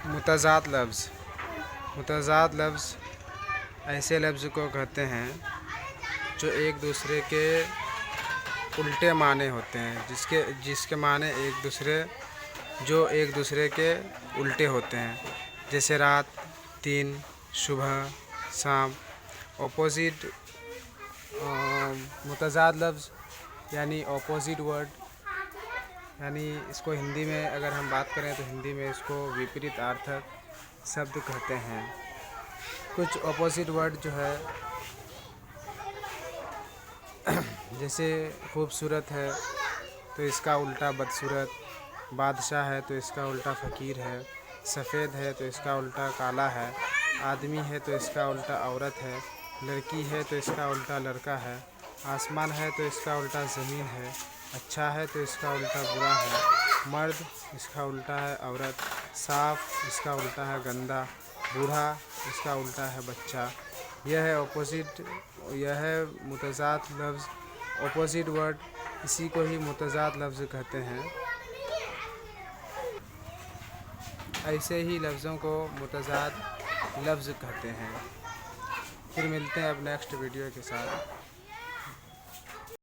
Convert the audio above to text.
मुतज़ाद लफ्ज़। मुतज़ाद लफ्ज़ ऐसे लफ्ज़ को कहते हैं जो एक दूसरे के उल्टे माने होते हैं, जिसके माने एक दूसरे के उल्टे होते हैं, जैसे रात, दिन, सुबह, शाम। ऑपोजिट मुतज़ाद लफ्ज़ यानी ऑपोजिट वर्ड, यानी इसको हिंदी में अगर हम बात करें तो हिंदी में इसको विपरीत अर्थक शब्द कहते हैं। कुछ ऑपोजिट वर्ड जो है, जैसे खूबसूरत है तो इसका उल्टा बदसूरत, बादशाह है तो इसका उल्टा फ़कीर है, सफ़ेद है तो इसका उल्टा काला है, आदमी है तो इसका उल्टा औरत है, लड़की है तो इसका उल्टा लड़का है, आसमान है तो इसका उल्टा ज़मीन है, अच्छा है तो इसका उल्टा बुरा है, मर्द इसका उल्टा है औरत, साफ़ इसका उल्टा है गंदा, बूढ़ा इसका उल्टा है बच्चा। यह है मुतज़ाद लफ्ज़, ऑपोजिट वर्ड, इसी को ही मुतज़ाद लफ्ज़ कहते हैं। ऐसे ही लफ्ज़ों को मुतज़ाद लफ्ज़ कहते हैं। फिर मिलते हैं अब नेक्स्ट वीडियो के साथ।